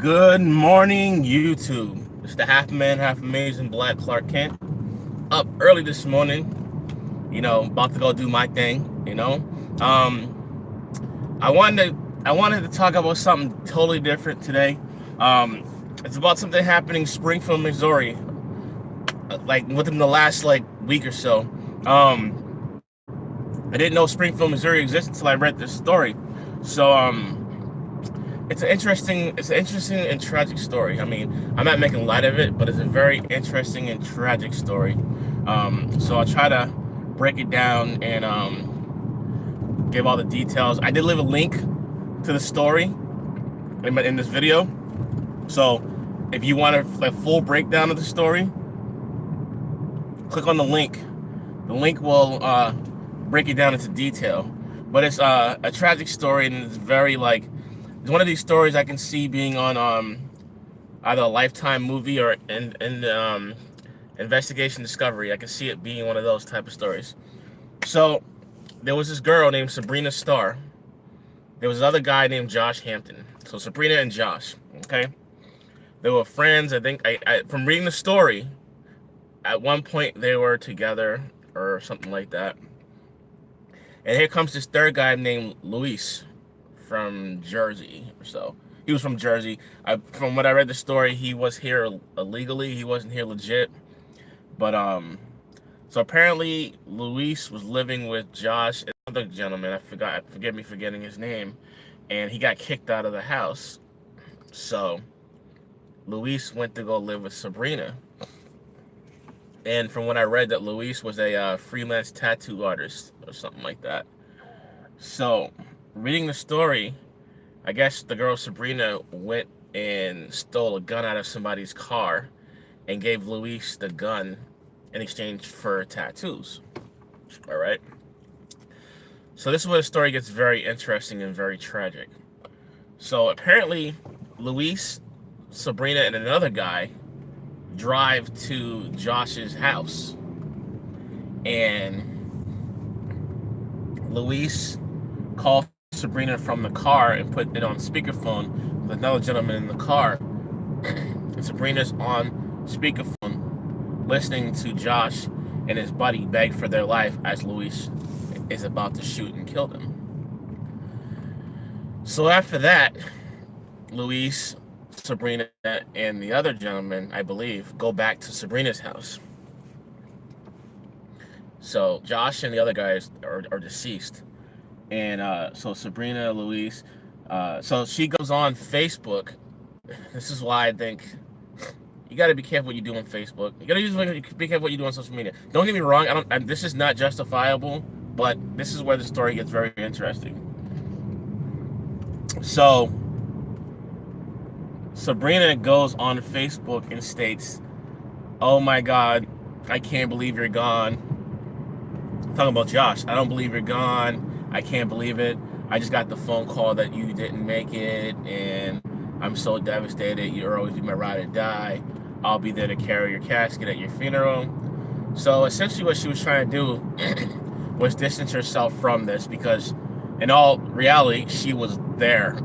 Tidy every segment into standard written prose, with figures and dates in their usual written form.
Good morning, YouTube. It's the half man, half amazing Black Clark Kent. Up early this morning, about to go do my thing. I wanted to talk about something totally different today. It's about something happening in Springfield, Missouri, like within the last week or so. I didn't know Springfield, Missouri existed until I read this story. So it's an interesting and tragic story. I mean, I'm not making light of it, but it's a very interesting and tragic story. So I'll try to break it down and give all the details. I did leave a link to the story in this video. So if you want a full breakdown of the story, click on the link. The link will break it down into detail. But it's a tragic story, and it's very it's one of these stories I can see being on either a Lifetime movie or in Investigation Discovery. I can see it being one of those type of stories. So there was this girl named Sabrina Starr. There was another guy named Josh Hampton. So Sabrina and Josh, okay? They were friends. I think from reading the story, at one point they were together or something like that. And here comes this third guy named Luis from Jersey or so. He was from Jersey. From what I read the story, he was here illegally. He wasn't here legit. But so apparently Luis was living with Josh, another gentleman. Forgive me forgetting his name, and he got kicked out of the house. So Luis went to go live with Sabrina. And from what I read, that Luis was a freelance tattoo artist or something like that. So, reading the story, I guess the girl Sabrina went and stole a gun out of somebody's car and gave Luis the gun in exchange for tattoos. All right. So this is where the story gets very interesting and very tragic. So apparently, Luis, Sabrina, and another guy drive to Josh's house, and Luis called Sabrina from the car and put it on speakerphone with another gentleman in the car. And Sabrina's on speakerphone listening to Josh and his buddy beg for their life as Luis is about to shoot and kill them. So after that, Luis, Sabrina, and the other gentleman, I believe, go back to Sabrina's house. So Josh and the other guys are deceased. And so Sabrina, Luis, so she goes on Facebook. This is why I think you got to be careful what you do on Facebook. You got to be careful what you do on social media. Don't get me wrong. This is not justifiable, but this is where the story gets very interesting. So Sabrina goes on Facebook and states, "Oh my God, I can't believe you're gone." I'm talking about Josh. "I don't believe you're gone. I can't believe it. I just got the phone call that you didn't make it, and I'm so devastated. You'll always be my ride or die. I'll be there to carry your casket at your funeral." So essentially what she was trying to do was distance herself from this, because in all reality, she was there.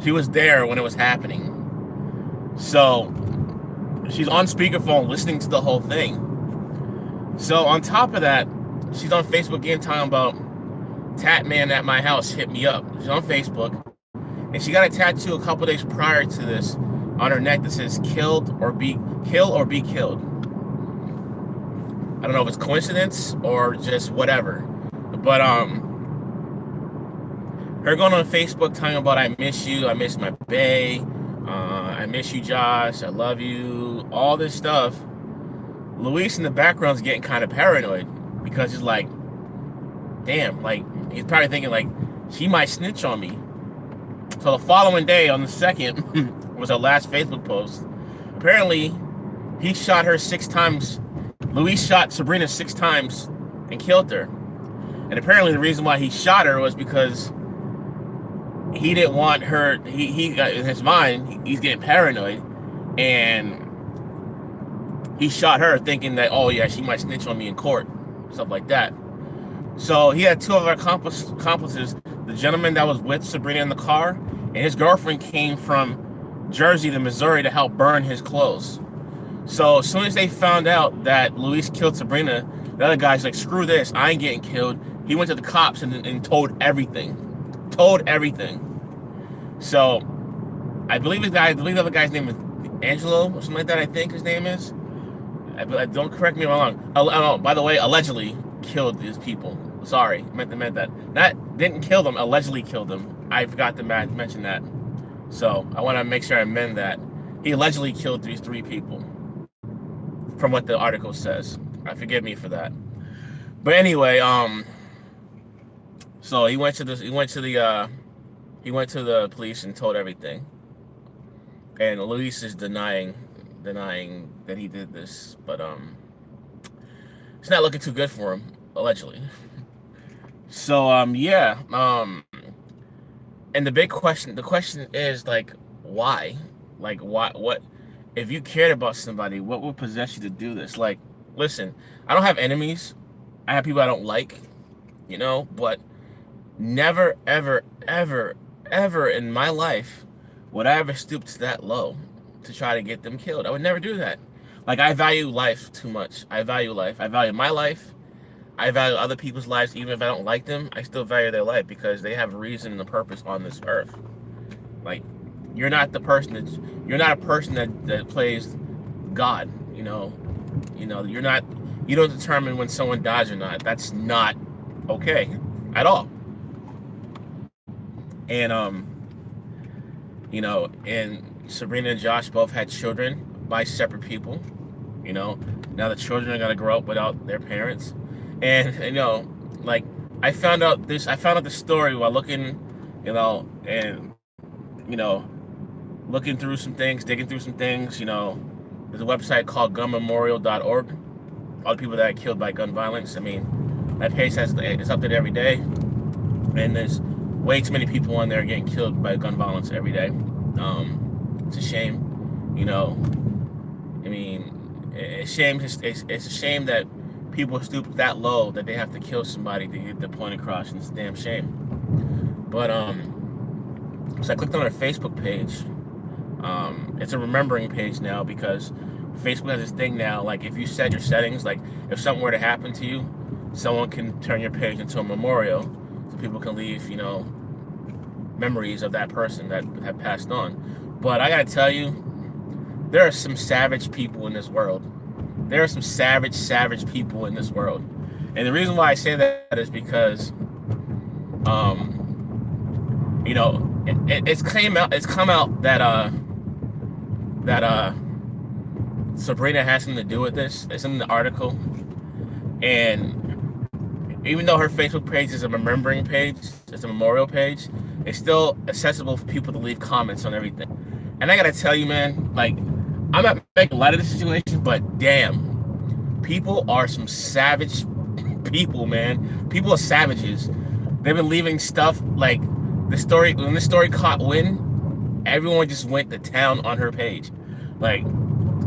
She was there when it was happening. So she's on speakerphone listening to the whole thing. So on top of that, she's on Facebook again talking about, "Tat man at my house hit me up." She's on Facebook, and she got a tattoo a couple days prior to this on her neck that says kill or be killed. I don't know if it's coincidence or just whatever. But her going on Facebook talking about, "I miss you, I miss my bae, I miss you, Josh, I love you," all this stuff. Luis in the background's getting kind of paranoid, because he's like, damn, he's probably thinking she might snitch on me. So the following day, on the 2nd, was her last Facebook post. Apparently, he shot her 6 times. Luis shot Sabrina 6 times and killed her. And apparently the reason why he shot her was because he didn't want her, he got in his mind, he's getting paranoid, and he shot her thinking that, oh yeah, she might snitch on me in court, stuff like that. So he had 2 other accomplices, the gentleman that was with Sabrina in the car, and his girlfriend came from Jersey to Missouri to help burn his clothes. So as soon as they found out that Luis killed Sabrina, the other guy's like, screw this, I ain't getting killed. He went to the cops and told everything. Told everything. So I believe the other guy's name is Angelo or something like that, I think his name is. Don't correct me if I'm wrong. Oh, by the way, allegedly killed these people. Sorry, meant that. That didn't kill them, allegedly killed them. I forgot to mention that. So I want to make sure I amend that. He allegedly killed these 3 people, from what the article says. Forgive me for that. But anyway, so he went to the police and told everything. And Luis is denying that he did this, but it's not looking too good for him, allegedly. So yeah, and the question is, like, why? Like, what if you cared about somebody, what would possess you to do this? Like, listen, I don't have enemies. I have people I don't like, but never, ever, ever, ever in my life would I ever stoop to that low to try to get them killed. I would never do that. Like, I value life too much. I value life. I value my life. I value other people's lives. Even if I don't like them, I still value their life because they have a reason and a purpose on this earth. Like, you're not a person that plays God, you don't determine when someone dies or not. That's not okay at all. And and Sabrina and Josh both had children by separate people. Now the children are gonna grow up without their parents. And like, I found out the story while looking, looking through some things, digging through some things. There's a website called gunmemorial.org. All the people that are killed by gun violence. I mean, that page it's updated every day, and there's way too many people on there getting killed by gun violence every day. It's a shame. I mean, it's a shame that people stoop that low that they have to kill somebody to get their point across, and it's a damn shame. But so I clicked on her Facebook page. It's a remembering page now because Facebook has this thing now, like, if you set your settings, like, if something were to happen to you, someone can turn your page into a memorial so people can leave, memories of that person that have passed on. But I gotta tell you, there are some savage people in this world. There are some savage people in this world. And the reason why I say that is because, it's come out that Sabrina has something to do with this. It's in the article. And even though her Facebook page is a remembering page, it's a memorial page, it's still accessible for people to leave comments on everything. And I gotta tell you, man, like, I'm not making light of the situation, but damn, people are some savage people, man. People are savages. They've been leaving stuff, like, when this story caught wind, everyone just went to town on her page. Like,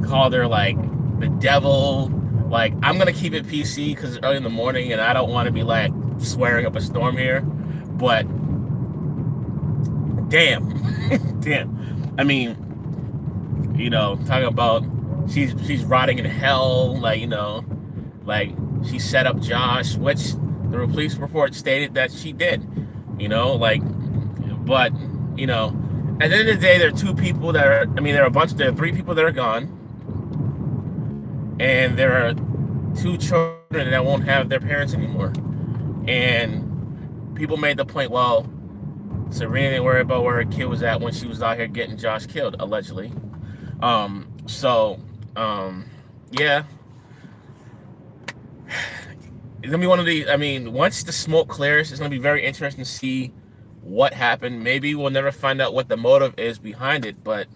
called her, like, the devil. Like, I'm gonna keep it PC because it's early in the morning and I don't want to be, like, swearing up a storm here. But damn. I mean, talking about she's rotting in hell, like she set up Josh, which the police report stated that she did, but at the end of the day, there are 2 people there are 3 people that are gone, and there are 2 children that won't have their parents anymore. And people made the point, well, Serena didn't worry about where her kid was at when she was out here getting Josh killed, allegedly. Yeah. It's gonna be one of these. I mean, once the smoke clears, it's gonna be very interesting to see what happened. Maybe we'll never find out what the motive is behind it, but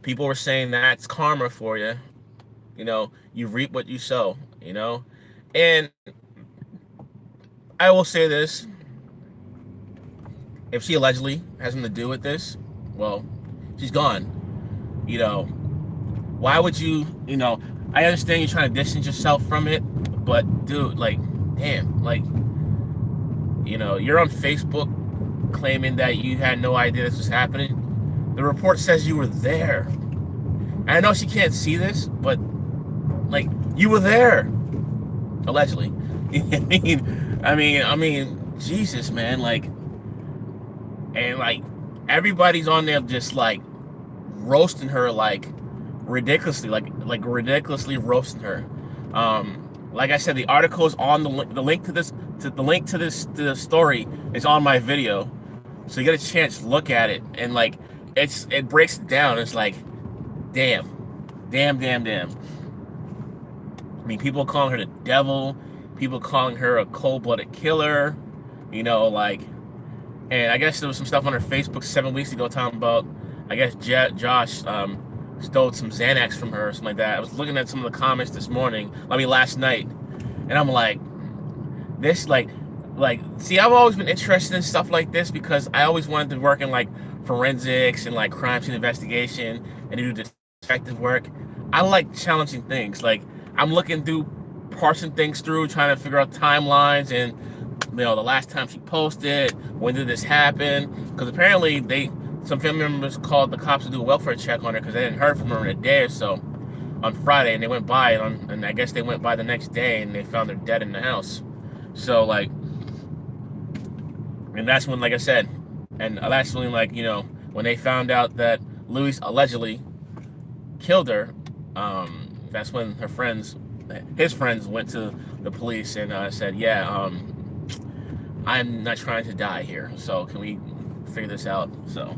people were saying that's karma for you. You reap what you sow, And I will say this. If she allegedly has something to do with this, well, she's gone. Why would you, I understand you're trying to distance yourself from it, but dude, like, damn, like, you're on Facebook claiming that you had no idea this was happening. The report says you were there. And I know she can't see this, but like you were there, allegedly. I mean, Jesus, man, like, and like everybody's on there just like roasting her, like ridiculously, like ridiculously roasting her. Like I said, the article is on the link to this, to the story is on my video, so you get a chance to look at it, and like it breaks it down. It's like, damn, damn. I mean, people calling her the devil, people calling her a cold-blooded killer, like, and I guess there was some stuff on her Facebook 7 weeks ago talking about, I guess Josh stole some Xanax from her or something like that. I was looking at some of the comments this morning, last night, and I'm like, this, see, I've always been interested in stuff like this because I always wanted to work in, like, forensics and, like, crime scene investigation and do detective work. I like challenging things. Like, I'm looking through, parsing things through, trying to figure out timelines and, the last time she posted, when did this happen? Because apparently some family members called the cops to do a welfare check on her because they hadn't heard from her in a day or so on Friday, and they went by, and I guess they went by the next day, and they found her dead in the house. So, like, and that's when, like I said, and that's when, like, when they found out that Luis allegedly killed her, that's when his friends went to the police and said, yeah, I'm not trying to die here, so can we figure this out? So,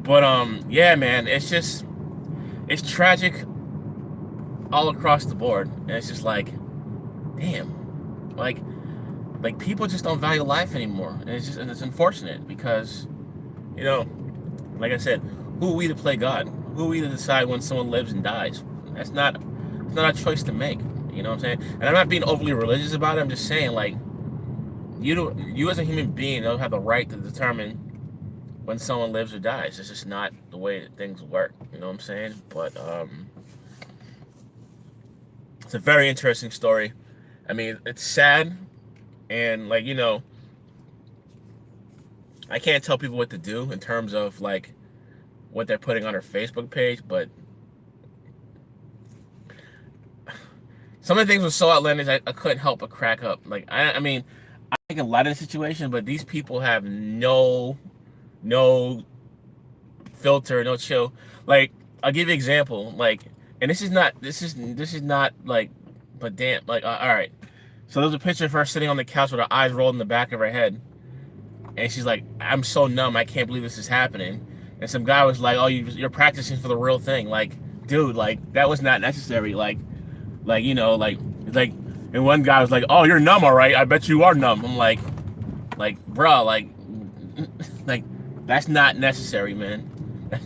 but yeah, man, it's tragic all across the board, and it's just like, damn, like people just don't value life anymore, and it's unfortunate because, like I said, who are we to play God? Who are we to decide when someone lives and dies? It's not a choice to make. You know what I'm saying? And I'm not being overly religious about it. I'm just saying, like, you as a human being don't have the right to determine when someone lives or dies. It's just not the way that things work. You know what I'm saying? But it's a very interesting story. I mean, it's sad, and like, I can't tell people what to do in terms of like what they're putting on their Facebook page, but some of the things were so outlandish I couldn't help but crack up. Like, I mean, I think a lot of the situation, but these people have no filter, no chill. Like, I'll give you an example. Like, and this is not like, but damn, like, all right. So there's a picture of her sitting on the couch with her eyes rolled in the back of her head, and she's like, "I'm so numb, I can't believe this is happening." And some guy was like, "Oh, you're practicing for the real thing." Like, dude, like, that was not necessary. Like, and one guy was like, "Oh, you're numb, all right. I bet you are numb." I'm like, bro, like, that's not necessary, man.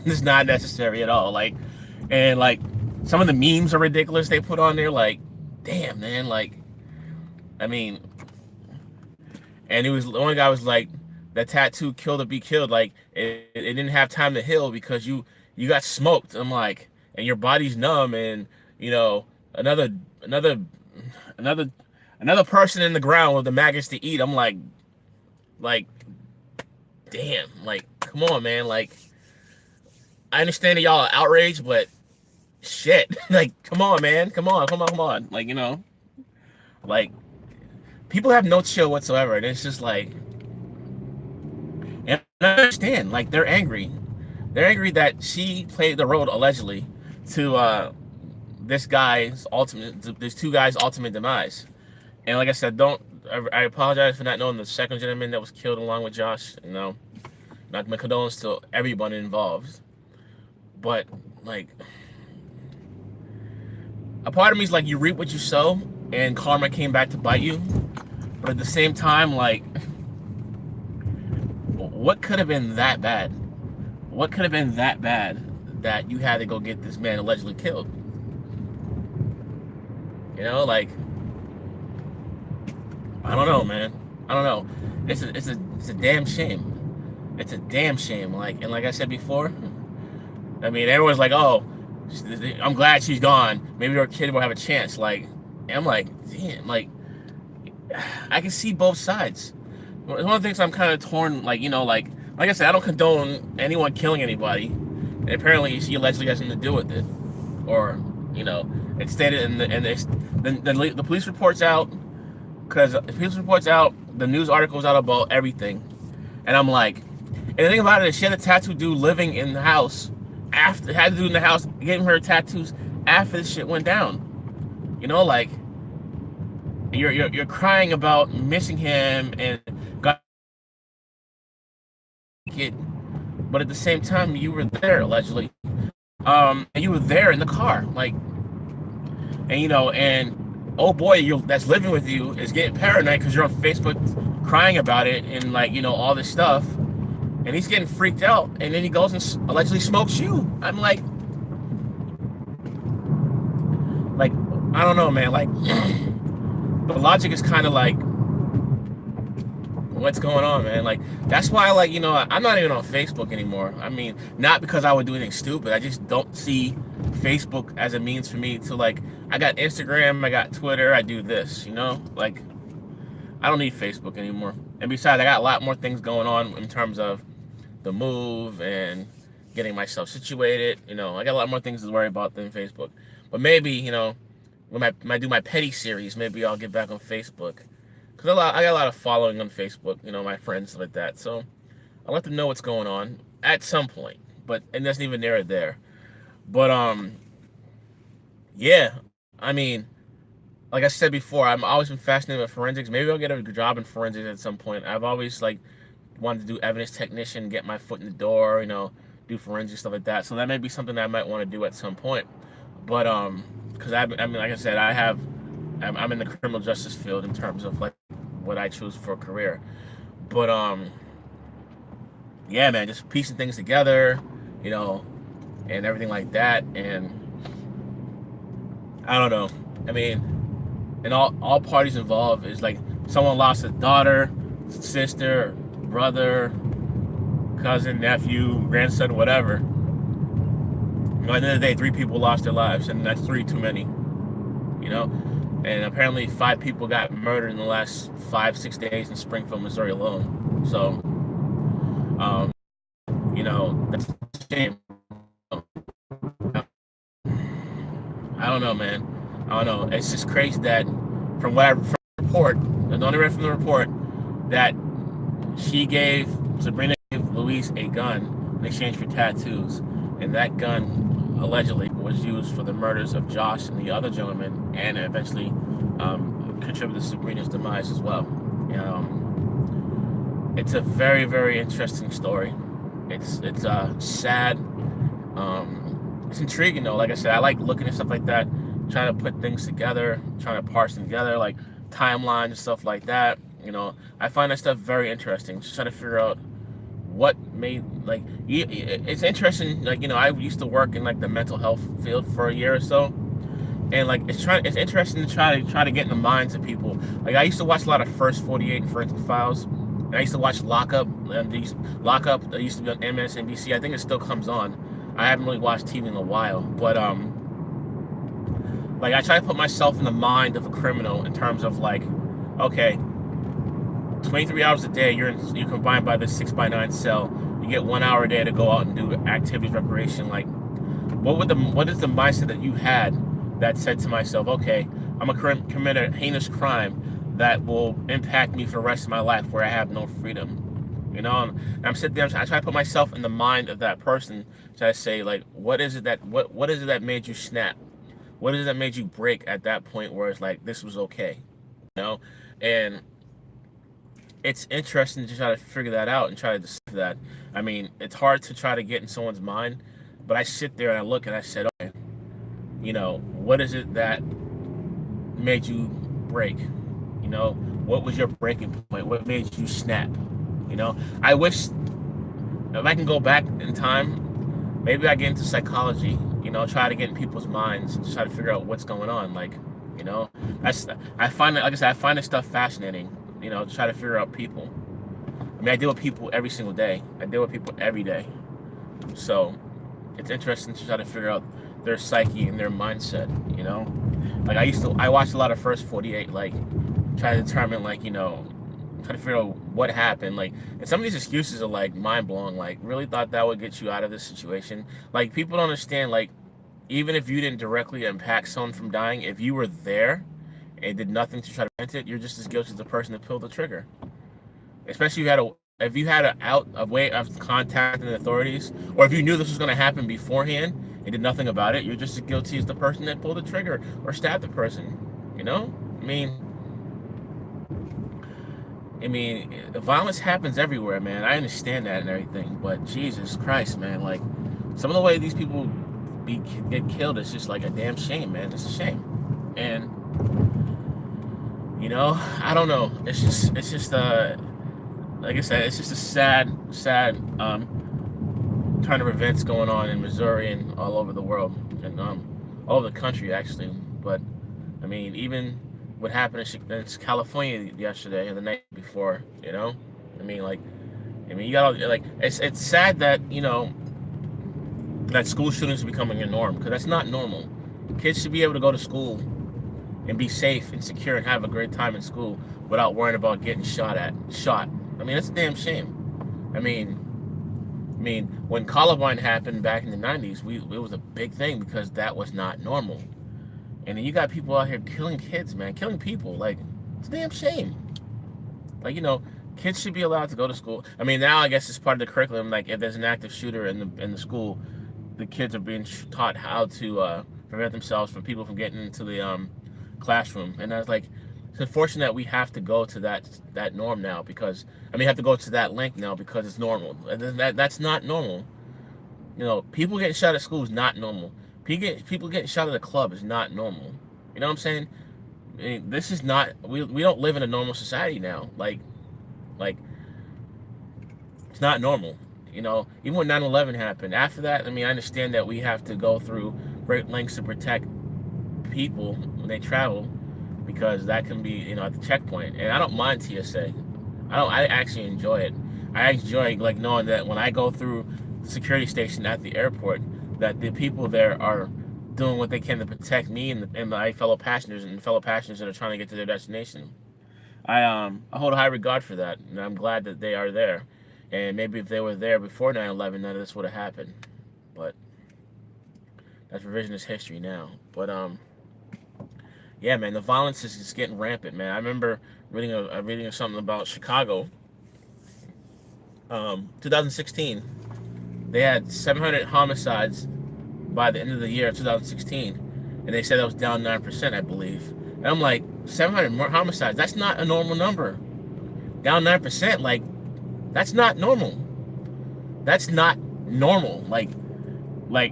That's not necessary at all. Like, and like, some of the memes are ridiculous they put on there. Like, damn, man. Like, I mean, and one guy was like, "That tattoo kill to be killed. Like, it didn't have time to heal because you got smoked." I'm like, and your body's numb, and another person in the ground with the maggots to eat. I'm like, damn, like, come on, man. Like, I understand that y'all are outraged, but shit, like, come on, man, come on. Like, like, people have no chill whatsoever, and it's just like, and I understand, like, they're angry that she played the role allegedly to this two guys' ultimate demise. And like I said, I apologize for not knowing the second gentleman that was killed along with Josh. Not my condolences to everyone involved. But, like, a part of me is like, you reap what you sow, and karma came back to bite you. But at the same time, like, what could have been that bad? What could have been that bad that you had to go get this man allegedly killed? Like, I don't know, man. I don't know. It's a damn shame. It's a damn shame. Like, and like I said before, I mean, everyone's like, "Oh, I'm glad she's gone. Maybe her kid will have a chance." Like, and I'm like, damn. Like, I can see both sides. One of the things I'm kind of torn. Like, like I said, I don't condone anyone killing anybody. And apparently, she allegedly has something to do with it, or it's stated the police reports out, because the police reports out, the news articles out about everything, and I'm like, and the thing about it is, she had a tattoo dude living in the house had to do in the house, getting her tattoos after this shit went down. Like you're crying about missing him and got kid, but at the same time you were there allegedly, and you were there in the car, like, and oh boy, that's living with you is getting paranoid because you're on Facebook crying about it and like all this stuff, and he's getting freaked out, and then he goes and allegedly smokes you. I'm like I don't know, man. Like the logic is kind of like, what's going on, man? Like that's why, like I'm not even on Facebook anymore. I mean, not because I would do anything stupid. I just don't see Facebook as a means for me to, like, I got Instagram, I got Twitter, I do this, like I don't need Facebook anymore. And besides, I got a lot more things going on in terms of the move and getting myself situated. I got a lot more things to worry about than Facebook. But maybe, when I do my petty series, maybe I'll get back on Facebook. Because I got a lot of following on Facebook, my friends like that. So I'll let them know what's going on at some point. And that's neither near or there. But, yeah. I mean, like I said before, I've always been fascinated with forensics. Maybe I'll get a job in forensics at some point. I've always, like, wanted to do evidence technician, get my foot in the door, do forensic stuff like that. So that may be something that I might want to do at some point. But, because I mean, like I said, I'm in the criminal justice field in terms of like what I choose for a career. But yeah, man, just piecing things together, and everything like that. And I don't know. I mean, and all parties involved is like someone lost a daughter, sister, brother, cousin, nephew, grandson, whatever. At the end of the day, 3 people lost their lives, and that's 3 too many. And apparently 5 people got murdered in the last 5-6 days in Springfield, Missouri alone. So, that's a shame. I don't know, man. I don't know. It's just crazy that from the report, I only read from the report, that Sabrina gave Luis a gun in exchange for tattoos, and that gun allegedly was used for the murders of Josh and the other gentleman, and eventually contributed to Sabrina's demise as well. It's a very, very interesting story. It's sad. It's intriguing though. Like I said, I like looking at stuff like that, trying to put things together, trying to parse them together, like timelines and stuff like that. I find that stuff very interesting. Just trying to figure out what made, like, it's interesting. Like, I used to work in like the mental health field for a year or so, and like it's interesting to try to get in the minds of people. Like I used to watch a lot of First 48 and Forensic Files, and I used to watch Lockup. Lockup that used to be on MSNBC. I think it still comes on. I haven't really watched TV in a while, but like I try to put myself in the mind of a criminal in terms of like, okay, 23 hours a day, you're confined by this 6x9 cell. You get 1 hour a day to go out and do activities, recreation. Like, what is the mindset that you had that said to myself, okay, I'm gonna commit a heinous crime that will impact me for the rest of my life, where I have no freedom? And I'm sitting there, I try to put myself in the mind of that person. So I say, like, what is it that made you snap? What is it that made you break at that point where it's like, this was okay? And it's interesting to try to figure that out and try to decipher that. I mean, it's hard to try to get in someone's mind, but I sit there and I look and I said, okay, what is it that made you break? What was your breaking point? What made you snap? I wish if I can go back in time, maybe I get into psychology, try to get in people's minds and try to figure out what's going on. Like, I find that, like I said, I find this stuff fascinating, to try to figure out people. I mean, I deal with people every single day. I deal with people every day. So it's interesting to try to figure out their psyche and their mindset, Like I watched a lot of First 48, like try to determine, like, trying to figure out what happened. Like, and some of these excuses are like mind blowing. Like, really thought that would get you out of this situation? Like, people don't understand. Like, even if you didn't directly impact someone from dying, if you were there and did nothing to try to prevent it, you're just as guilty as the person that pulled the trigger. Especially if you had a way of contacting the authorities, or if you knew this was going to happen beforehand and did nothing about it, you're just as guilty as the person that pulled the trigger or stabbed the person. You know, I mean, violence happens everywhere, man. I understand that and everything, but Jesus Christ, man, like some of the way these people get killed is just like a damn shame, man. It's a shame, and I don't know. It's just like I said, it's just a sad turn of events going on in Missouri and all over the world and all over the country actually. But I mean, even what happened in California yesterday and the night before, you got all, like it's sad that that school shootings are becoming a norm, because that's not normal. Kids should be able to go to school and be safe and secure and have a great time in school without worrying about getting shot. I mean, that's a damn shame. I mean, when Columbine happened back in the 90s, it was a big thing because that was not normal. And then you got people out here killing kids, man, killing people. Like, it's a damn shame. Like, kids should be allowed to go to school. I mean, now I guess it's part of the curriculum. Like, if there's an active shooter in the school, the kids are being taught how to prevent themselves from people from getting into the classroom. And I was like, it's unfortunate that we have to go to that norm now, because have to go to that length now because it's normal. That's not normal. People getting shot at school is not normal. People getting shot at a club is not normal. You know what I'm saying? I mean, this is not. We don't live in a normal society now. Like it's not normal. Even when 9/11 happened, after that, I understand that we have to go through great lengths to protect people when they travel, because that can be, at the checkpoint. And I don't mind TSA. I actually enjoy it. I enjoy knowing that when I go through the security station at the airport, that the people there are doing what they can to protect me and my fellow passengers that are trying to get to their destination. I hold a high regard for that, and I'm glad that they are there. And maybe if they were there before 9/11, none of this would have happened. But that's revisionist history now. But yeah, man, the violence is just getting rampant, man. I remember reading something about Chicago. 2016, they had 700 homicides by the end of the year of 2016, and they said that was down 9%, I believe. And I'm like, 700 more homicides? That's not a normal number. Down 9%, like, that's not normal. That's not normal. Like I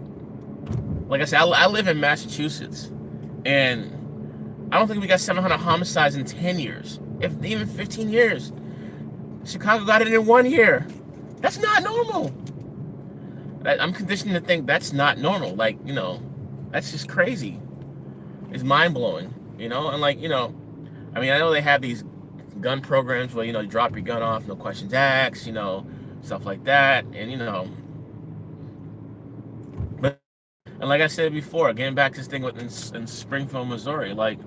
said, I live in Massachusetts, and I don't think we got 700 homicides in 10 years, if even 15 years. Chicago got it in 1 year. That's not normal. I'm conditioned to think that's not normal. Like, that's just crazy. It's mind-blowing, and I know they have these gun programs where, you drop your gun off, no questions asked, stuff like that. And, but, and like I said before, getting back to this thing in Springfield, Missouri, like,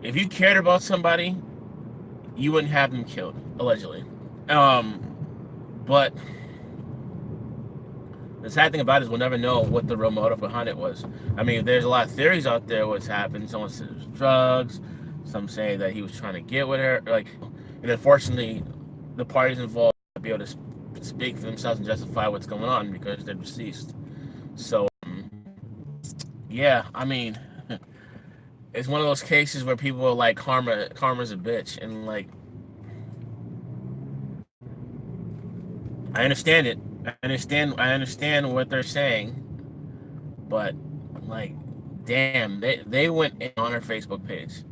if you cared about somebody, you wouldn't have them killed, allegedly. But the sad thing about it is we'll never know what the real motive behind it was. There's a lot of theories out there what's happened. Someone says it was drugs. Some say that he was trying to get with her. And unfortunately, the parties involved will be able to speak for themselves and justify what's going on because they're deceased. So, yeah, it's one of those cases where people are like, karma's a bitch, and I understand it. I understand what they're saying, but damn, they went in on her Facebook page.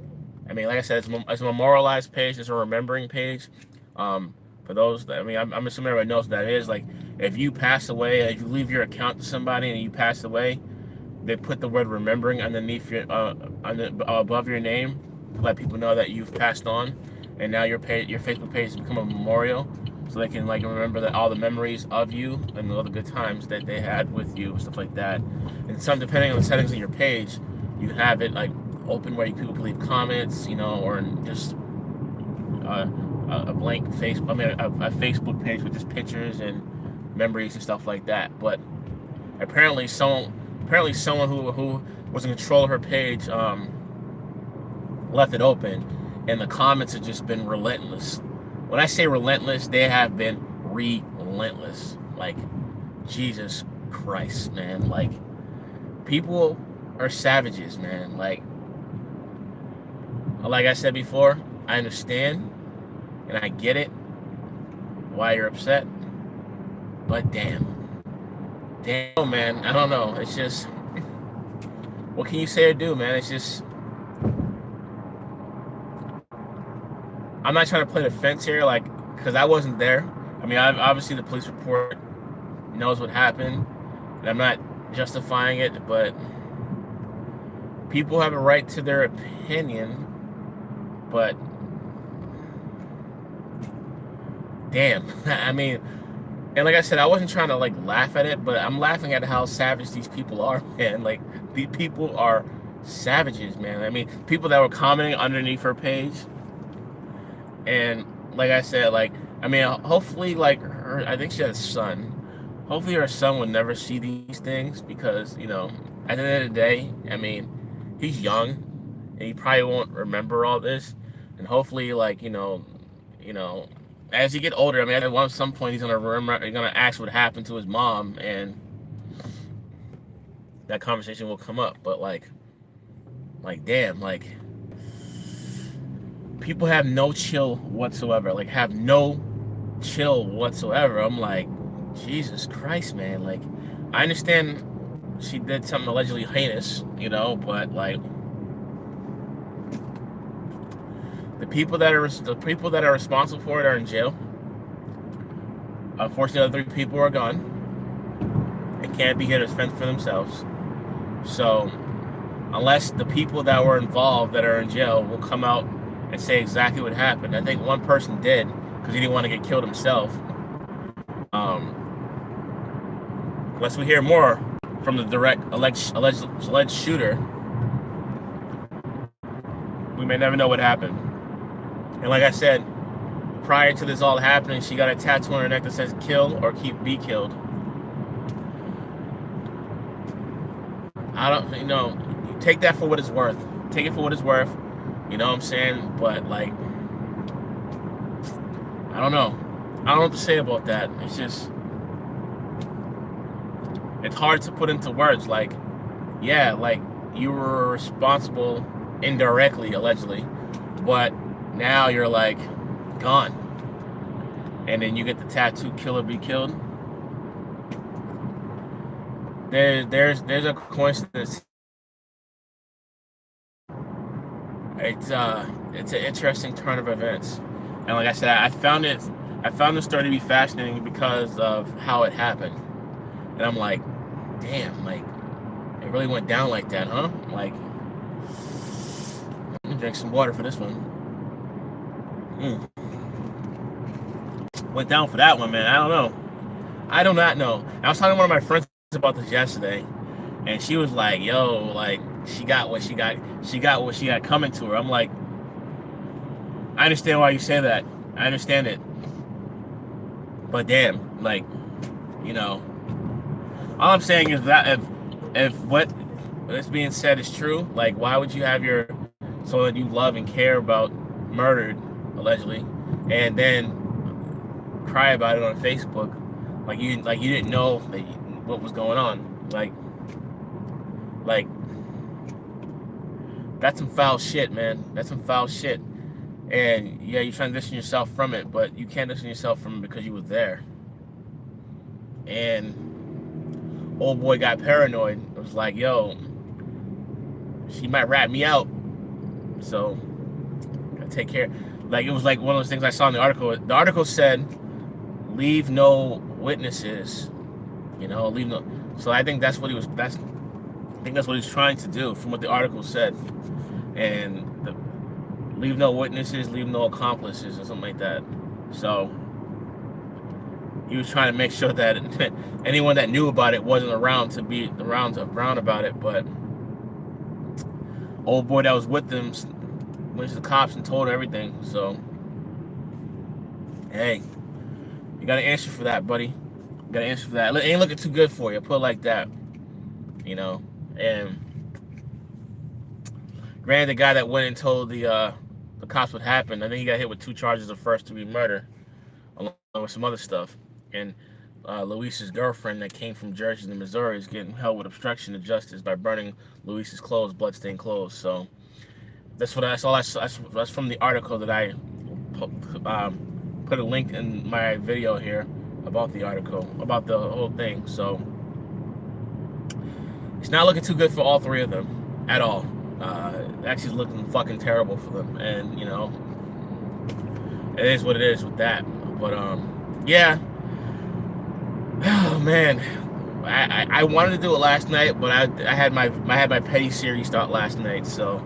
Like I said, it's a memorialized page. It's a remembering page. For those that, I'm assuming everybody knows what that is. Like, if you pass away, if you leave your account to somebody and you pass away, they put the word remembering underneath your above your name to let people know that you've passed on, and now your Facebook page has become a memorial, so they can remember that all the memories of you and all the good times that they had with you and stuff like that. And some, depending on the settings of your page, you have it open where people can leave comments, or just a blank Facebook. I mean, a Facebook page with just pictures and memories and stuff like that. But apparently someone who was in control of her page left it open, and the comments have just been relentless. When I say relentless, they have been relentless. Like, Jesus Christ, man. Like, people are savages, man. Like I said before, I understand and I get it why you're upset, but damn, man. I don't know. It's just, what can you say or do, man? It's just, I'm not trying to play the fence here, like, because I wasn't there. I mean, obviously the police report knows what happened, and I'm not justifying it, but people have a right to their opinion. But damn, I mean, and like I said, I wasn't trying to like laugh at it, but I'm laughing at how savage these people are, man. Like, these people are savages, man. I mean, people that were commenting underneath her page, and like I said, like, I mean, hopefully, like, I think she has a son. Hopefully her son would never see these things, because, you know, at the end of the day, I mean, he's young, and he probably won't remember all this. And hopefully, like, you know, as he get older, I mean, at some point he's gonna remember, he's gonna ask what happened to his mom, and that conversation will come up. But like, damn, like, people have no chill whatsoever. Like, have no chill whatsoever. I'm like, Jesus Christ, man. Like, I understand she did something allegedly heinous, you know, but like, the people that are responsible for it are in jail. Unfortunately, the other 3 people are gone. They can't be here to fend for themselves. So, unless the people that were involved that are in jail will come out and say exactly what happened. I think one person did, because he didn't want to get killed himself. Unless we hear more from the direct alleged shooter, we may never know what happened. And like I said, prior to this all happening, she got a tattoo on her neck that says "kill or be killed." I don't, you know, take that for what it's worth. Take it for what it's worth. You know what I'm saying? But like, I don't know. I don't know what to say about that. It's just, it's hard to put into words. Like, yeah, like, you were responsible indirectly, allegedly, but now you're like gone, and then you get the tattoo "kill or be killed." There's a coincidence. It's an interesting turn of events, and like I said, I found the story to be fascinating because of how it happened, and I'm like, damn, like, it really went down like that, huh? Like, let me drink some water for this one. Went down for that one, man. I don't know. I do not know. I was talking to one of my friends about this yesterday, and she was like, "Yo, like, she got what she got coming to her." I'm like, I understand why you say that. I understand it, but damn, like, you know, all I'm saying is that if what is being said is true, like, why would you have someone that you love and care about murdered, allegedly, and then cry about it on Facebook, like you didn't know what was going on? Like, that's some foul shit, man. That's some foul shit. And yeah, you try to distance yourself from it, but you can't distance yourself from it because you were there. And old boy got paranoid. It was like, yo, she might rat me out, so I gotta take care. Like, it was like one of those things I saw in the article. The article said, leave no witnesses, you know, leave no. So I think that's what he was. I think that's what he's trying to do, from what the article said. And leave no witnesses, leave no accomplices, or something like that. So he was trying to make sure that anyone that knew about it wasn't around to be around about it. But old boy that was with them went to the cops and told her everything. So hey, you got to answer for that, buddy. You got to answer for that. It ain't looking too good for you. Put it like that, you know. And granted, the guy that went and told the cops what happened, I think he got hit with 2 charges of first-degree murder, along with some other stuff. And Luis's girlfriend that came from Jersey to Missouri is getting held with obstruction of justice by burning Luis's clothes, bloodstained clothes. So that's from the article that I put a link in my video here about the article, about the whole thing. So it's not looking too good for all 3 of them at all. Actually looking fucking terrible for them, and you know, it is what it is with that. But yeah. Oh man, I wanted to do it last night, but I had my petty series start last night, so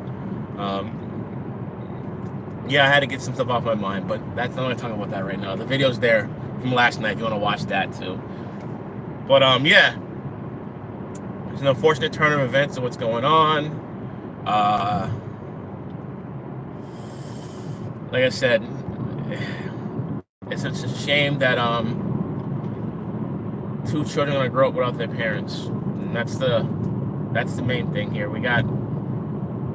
yeah, I had to get some stuff off my mind. But that's not going to talk about that right now. The video's there from last night if you want to watch that too. But yeah, it's an unfortunate turn of events of what's going on. Like I said, it's a shame that 2 children are gonna grow up without their parents, and that's the main thing here. We got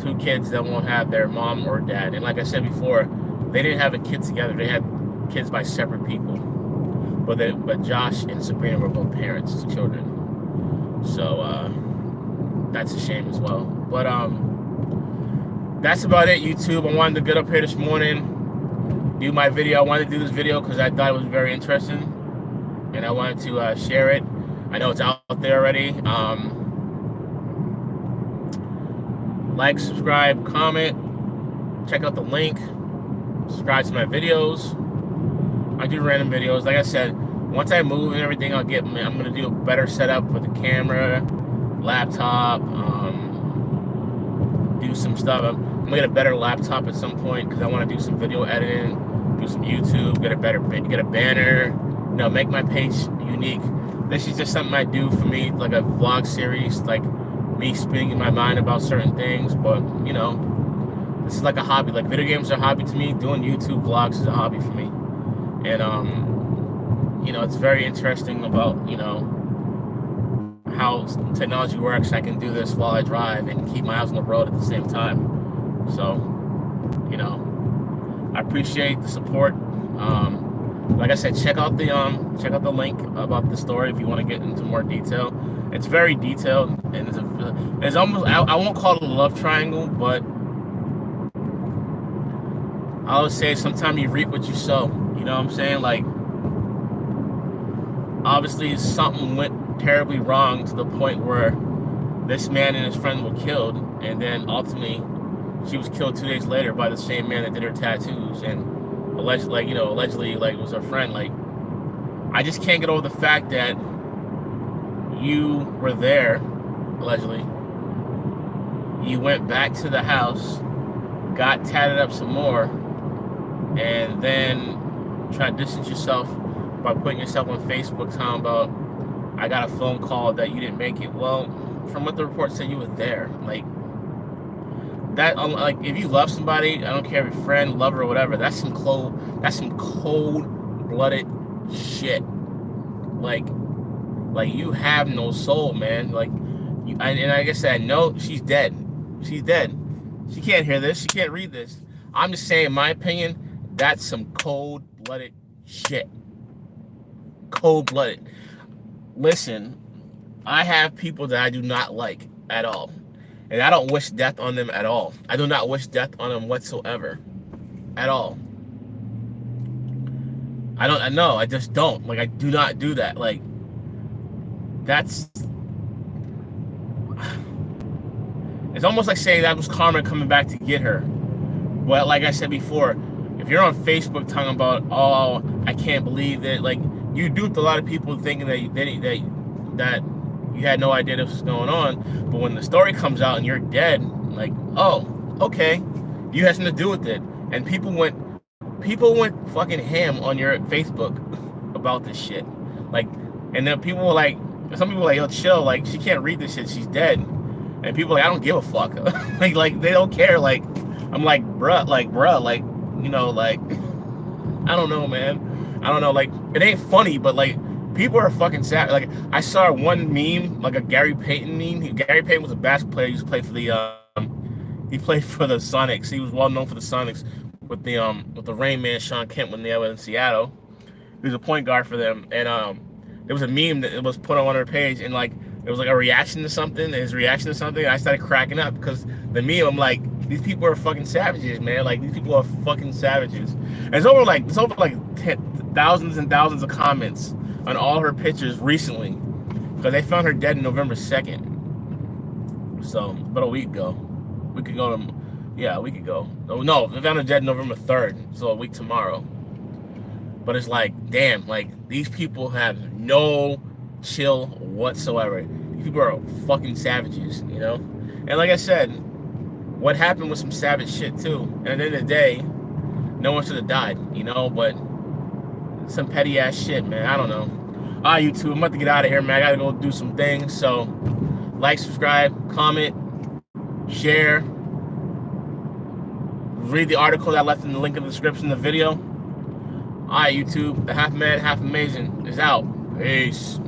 2 kids that won't have their mom or dad, and like I said before, they didn't have a kid together. They had kids by separate people, but Josh and Sabrina were both parents to children, so that's a shame as well. But that's about it, YouTube. I wanted to get up here this morning, do my video. I wanted to do this video because I thought it was very interesting, and I wanted to share it. I know it's out there already. Like, subscribe, comment, check out the link, subscribe to my videos. I do random videos. Like I said, once I move and everything, I'm gonna do a better setup with the camera, laptop, do some stuff. I'm gonna get a better laptop at some point because I want to do some video editing, do some YouTube, get a banner, you know, make my page unique. This is just something I do for me, like a vlog series, like me speaking my mind about certain things. But you know, this is like a hobby. Like video games are a hobby to me. Doing YouTube vlogs is a hobby for me, and you know, it's very interesting about, you know, how technology works. I can do this while I drive and keep my eyes on the road at the same time. So, you know, I appreciate the support. Like I said, check out the link about the story if you want to get into more detail. It's very detailed, and it's almost, I won't call it a love triangle, but I always say sometimes you reap what you sow. You know what I'm saying? Like, obviously something went terribly wrong to the point where this man and his friend were killed, and then ultimately she was killed 2 days later by the same man that did her tattoos and allegedly like was her friend. Like, I just can't get over the fact that you were there, allegedly. You went back to the house, got tatted up some more, and then tried to distance yourself by putting yourself on Facebook talking about, I got a phone call that you didn't make it. Well, from what the report said, you were there. Like, that, like, if you love somebody, I don't care if you're friend, lover, or whatever, that's some cold-blooded shit. Like you have no soul, man. Like, and like I said, no, she's dead. She's dead. She can't hear this. She can't read this. I'm just saying, in my opinion, that's some cold-blooded shit. Cold-blooded. Listen, I have people that I do not like at all. And I don't wish death on them at all. I do not wish death on them whatsoever. At all. I know, I just don't. Like, I do not do that. Like, that's... It's almost like saying that was karma coming back to get her. But like I said before, if you're on Facebook talking about, oh, I can't believe it, like, you duped a lot of people thinking that you had no idea this was going on. But when the story comes out and you're dead, like, oh, okay, you had something to do with it. And people went fucking ham on your Facebook about this shit. Like, and then people were like, some people were like, yo, chill, like, she can't read this shit, she's dead. And people were like, I don't give a fuck. like they don't care. Like, I'm like, bruh, like, you know, like, I don't know, man. I don't know, like, it ain't funny, but like, people are fucking sad. Like, I saw one meme, like a Gary Payton meme. Gary Payton was a basketball player. He used to play for he played for the Sonics. He was well known for the Sonics with the Rain Man Sean Kemp when they were in Seattle. He was a point guard for them, and there was a meme that it was put on their page, and like it was like a reaction to something. His reaction to something, and I started cracking up because the meme. I'm like, these people are fucking savages, man. Like these people are fucking savages. And it's over like thousands and thousands of comments on all her pictures recently because they found her dead November 2nd. So about a week ago. We could go to, yeah, we could go. Oh no, they found her dead November 3rd, so a week tomorrow. But it's like, damn, like these people have no chill whatsoever. These people are fucking savages, you know? And like I said, what happened was some savage shit too. And at the end of the day, no one should have died, you know? But some petty ass shit, man. I don't know. All right, YouTube, I'm about to get out of here, man. I gotta go do some things. So, like, subscribe, comment, share. Read the article that I left in the link in the description of the video. All right, YouTube, the Half Man, Half Amazing is out. Peace.